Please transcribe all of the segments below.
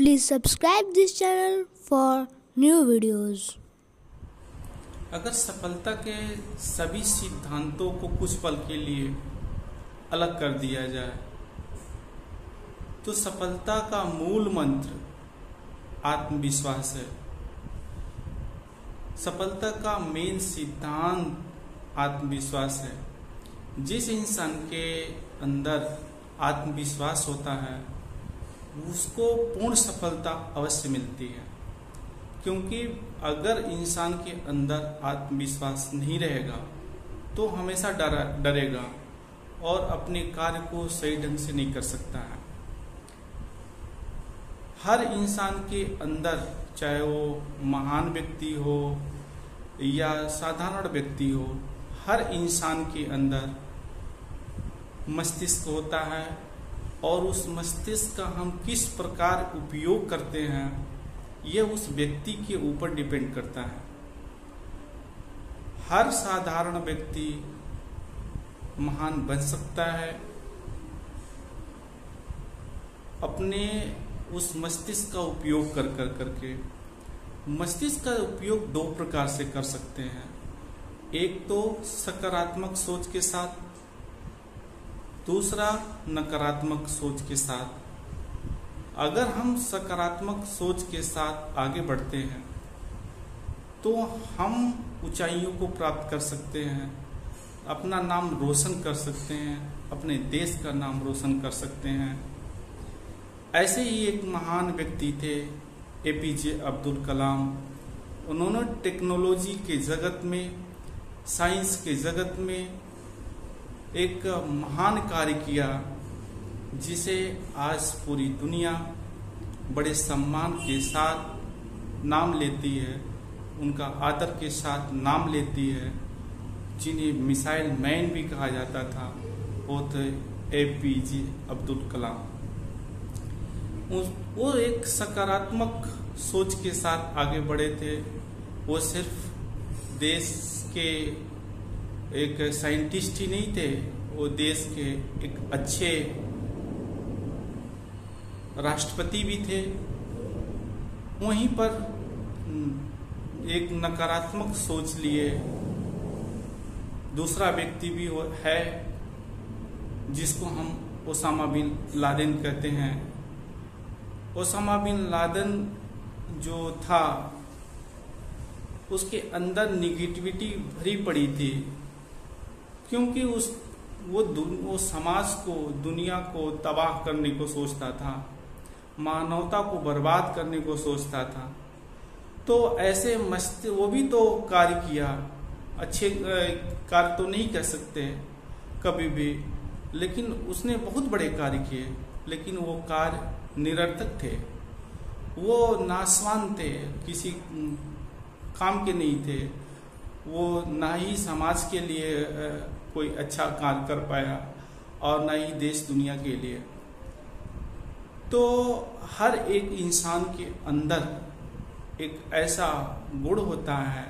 Please subscribe this channel for new videos. अगर सफलता के सभी सिद्धांतों को कुछ पल के लिए अलग कर दिया जाए तो सफलता का मूल मंत्र आत्मविश्वास है। सफलता का मेन सिद्धांत आत्मविश्वास है। जिस इंसान के अंदर आत्मविश्वास होता है उसको पूर्ण सफलता अवश्य मिलती है, क्योंकि अगर इंसान के अंदर आत्मविश्वास नहीं रहेगा तो हमेशा डरेगा और अपने कार्य को सही ढंग से नहीं कर सकता है। हर इंसान के अंदर, चाहे वो महान व्यक्ति हो या साधारण व्यक्ति हो, हर इंसान के अंदर मस्तिष्क होता है और उस मस्तिष्क का हम किस प्रकार उपयोग करते हैं यह उस व्यक्ति के ऊपर डिपेंड करता है। हर साधारण व्यक्ति महान बन सकता है अपने उस मस्तिष्क का उपयोग करके। मस्तिष्क का उपयोग दो प्रकार से कर सकते हैं, एक तो सकारात्मक सोच के साथ, दूसरा नकारात्मक सोच के साथ। अगर हम सकारात्मक सोच के साथ आगे बढ़ते हैं तो हम ऊंचाइयों को प्राप्त कर सकते हैं, अपना नाम रोशन कर सकते हैं, अपने देश का नाम रोशन कर सकते हैं। ऐसे ही एक महान व्यक्ति थे एपीजे अब्दुल कलाम। उन्होंने टेक्नोलॉजी के जगत में, साइंस के जगत में एक महान कार्य किया जिसे आज पूरी दुनिया बड़े सम्मान के साथ नाम लेती है, उनका आदर के साथ नाम लेती है। जिन्हें मिसाइल मैन भी कहा जाता था वो थे एपीजे अब्दुल कलाम। वो एक सकारात्मक सोच के साथ आगे बढ़े थे। वो सिर्फ देश के एक साइंटिस्ट ही नहीं थे, वो देश के एक अच्छे राष्ट्रपति भी थे। वहीं पर एक नकारात्मक सोच लिए दूसरा व्यक्ति भी है जिसको हम ओसामा बिन लादेन कहते हैं। ओसामा बिन लादेन जो था उसके अंदर निगेटिविटी भरी पड़ी थी, क्योंकि वो समाज को, दुनिया को तबाह करने को सोचता था, मानवता को बर्बाद करने को सोचता था। तो ऐसे वो भी तो कार्य किया, अच्छे कार्य तो नहीं कह सकते कभी भी, लेकिन उसने बहुत बड़े कार्य किए, लेकिन वो कार्य निरर्थक थे, वो नाशवान थे, किसी काम के नहीं थे। वो ना ही समाज के लिए कोई अच्छा कार्य कर पाया और ना ही देश दुनिया के लिए। तो हर एक इंसान के अंदर एक ऐसा गुण होता है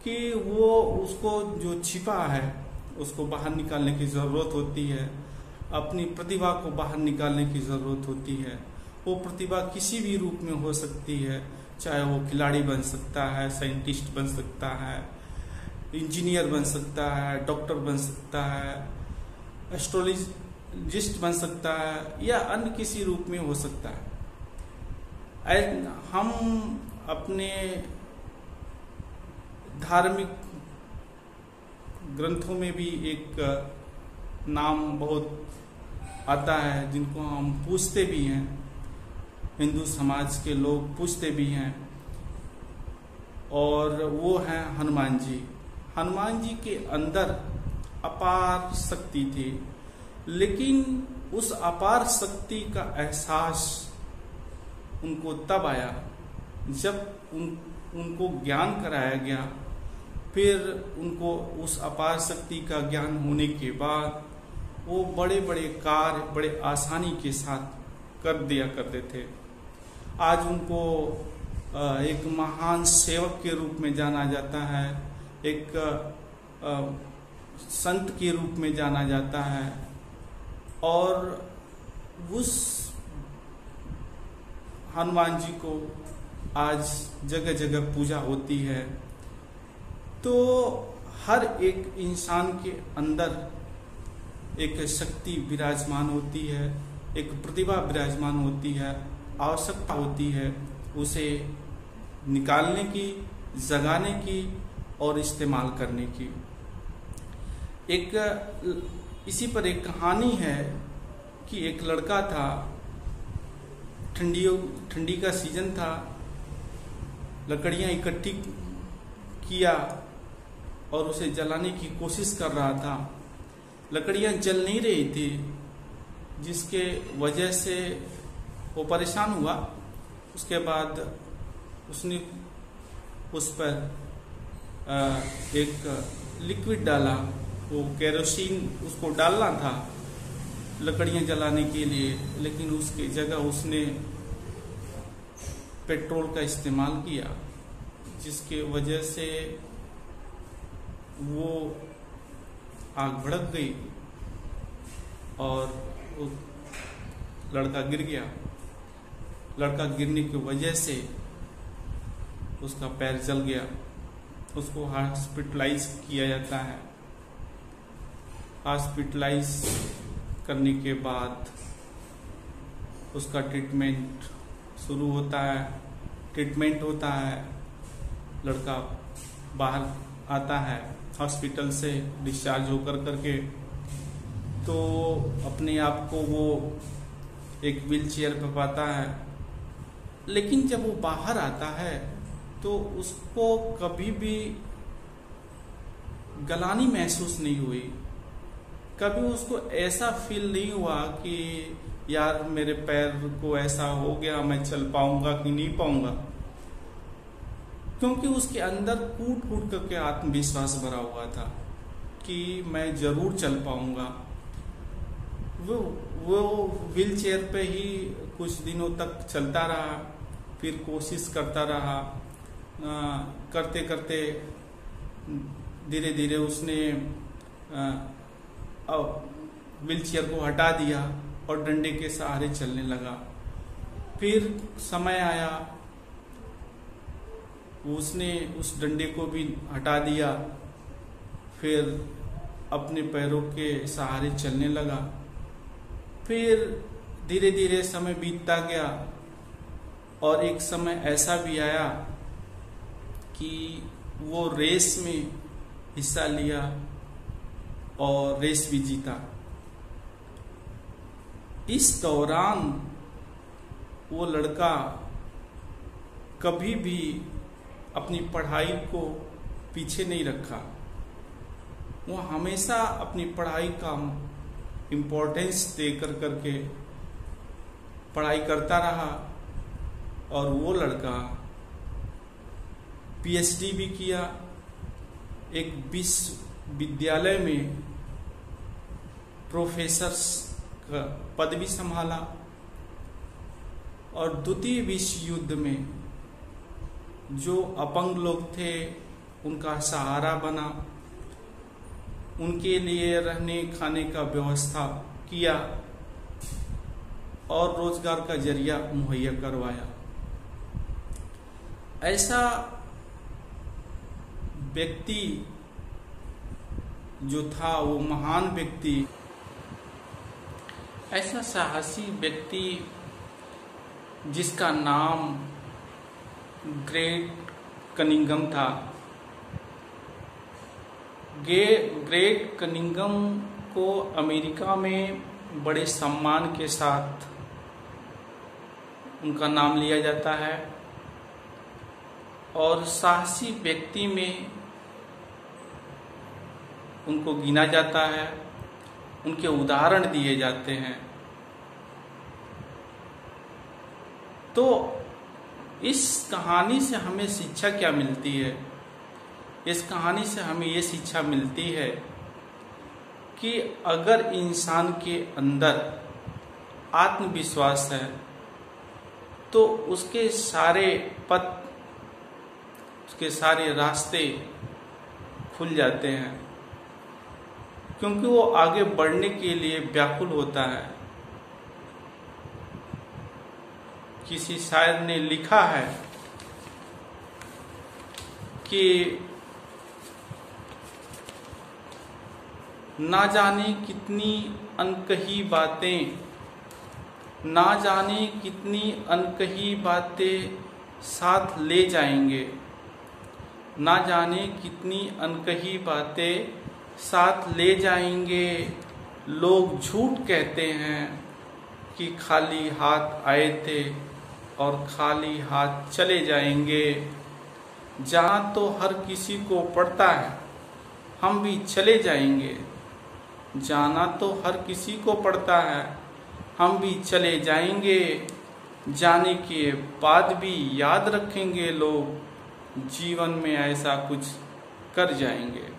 कि वो उसको जो छिपा है उसको बाहर निकालने की ज़रूरत होती है, अपनी प्रतिभा को बाहर निकालने की ज़रूरत होती है। वो प्रतिभा किसी भी रूप में हो सकती है, चाहे वो खिलाड़ी बन सकता है, साइंटिस्ट बन सकता है, इंजीनियर बन सकता है, डॉक्टर बन सकता है, एस्ट्रोलॉजिस्ट बन सकता है, या अन्य किसी रूप में हो सकता है। हम अपने धार्मिक ग्रंथों में भी एक नाम बहुत आता है जिनको हम पूजते भी हैं, हिंदू समाज के लोग पूजते भी हैं, और वो हैं हनुमान जी। हनुमान जी के अंदर अपार शक्ति थी, लेकिन उस अपार शक्ति का एहसास उनको तब आया जब उनको ज्ञान कराया गया। फिर उनको उस अपार शक्ति का ज्ञान होने के बाद वो बड़े बड़े कार्य बड़े आसानी के साथ कर दिया करते थे। आज उनको एक महान सेवक के रूप में जाना जाता है, एक संत के रूप में जाना जाता है, और उस हनुमान जी को आज जगह जगह पूजा होती है। तो हर एक इंसान के अंदर एक शक्ति विराजमान होती है, एक प्रतिभा विराजमान होती है, आवश्यकता होती है उसे निकालने की, जगाने की और इस्तेमाल करने की। इसी पर एक कहानी है कि एक लड़का था, ठंडी का सीजन था, लकड़ियां इकट्ठी किया और उसे जलाने की कोशिश कर रहा था। लकड़ियां जल नहीं रही थी, जिसके वजह से वो परेशान हुआ। उसके बाद उसने उस पर एक लिक्विड डाला, वो केरोसिन उसको डालना था लकड़ियां जलाने के लिए, लेकिन उसकी जगह उसने पेट्रोल का इस्तेमाल किया, जिसके वजह से वो आग भड़क गई और वो लड़का गिर गया। लड़का गिरने की वजह से उसका पैर जल गया। उसको हॉस्पिटलाइज किया जाता है। हॉस्पिटलाइज करने के बाद उसका ट्रीटमेंट शुरू होता है, ट्रीटमेंट होता है। लड़का बाहर आता है हॉस्पिटल से डिस्चार्ज होकर करके, तो अपने आप को वो एक व्हील चेयर पर पाता है। लेकिन जब वो बाहर आता है तो उसको कभी भी गलानी महसूस नहीं हुई। कभी उसको ऐसा फील नहीं हुआ कि यार मेरे पैर को ऐसा हो गया, मैं चल पाऊंगा कि नहीं पाऊंगा, क्योंकि उसके अंदर कूट कूट करके आत्मविश्वास भरा हुआ था कि मैं जरूर चल पाऊंगा। वो व्हील चेयर पे ही कुछ दिनों तक चलता रहा, फिर कोशिश करता रहा। करते करते धीरे धीरे उसने व्हील चेयर को हटा दिया और डंडे के सहारे चलने लगा। फिर समय आया, उसने उस डंडे को भी हटा दिया, फिर अपने पैरों के सहारे चलने लगा। फिर धीरे धीरे समय बीतता गया और एक समय ऐसा भी आया कि वो रेस में हिस्सा लिया और रेस भी जीता। इस दौरान वो लड़का कभी भी अपनी पढ़ाई को पीछे नहीं रखा। वो हमेशा अपनी पढ़ाई का इम्पोर्टेंस देकर करके पढ़ाई करता रहा और वो लड़का पीएचडी भी किया, एक विश्वविद्यालय में प्रोफेसर का पद भी संभाला और द्वितीय विश्व युद्ध में जो अपंग लोग थे उनका सहारा बना, उनके लिए रहने खाने का व्यवस्था किया और रोजगार का जरिया मुहैया करवाया। ऐसा व्यक्ति जो था वो महान व्यक्ति, ऐसा साहसी व्यक्ति जिसका नाम ग्रेट कनिंघम था। ग्रेट कनिंघम को अमेरिका में बड़े सम्मान के साथ उनका नाम लिया जाता है और साहसी व्यक्ति में उनको गिना जाता है, उनके उदाहरण दिए जाते हैं। तो इस कहानी से हमें शिक्षा क्या मिलती है? इस कहानी से हमें ये शिक्षा मिलती है कि अगर इंसान के अंदर आत्मविश्वास है तो उसके सारे पथ, उसके सारे रास्ते खुल जाते हैं, क्योंकि वो आगे बढ़ने के लिए व्याकुल होता है। किसी शायर ने लिखा है कि ना जाने कितनी अनकही बातें, ना जाने कितनी अनकही बातें साथ ले जाएंगे, ना जाने कितनी अनकही बातें साथ ले जाएंगे। लोग झूठ कहते हैं कि खाली हाथ आए थे और खाली हाथ चले जाएंगे। जहाँ तो हर किसी को पड़ता है हम भी चले जाएंगे, जाना तो हर किसी को पड़ता है हम भी चले जाएंगे। जाने के बाद भी याद रखेंगे लोग, जीवन में ऐसा कुछ कर जाएंगे।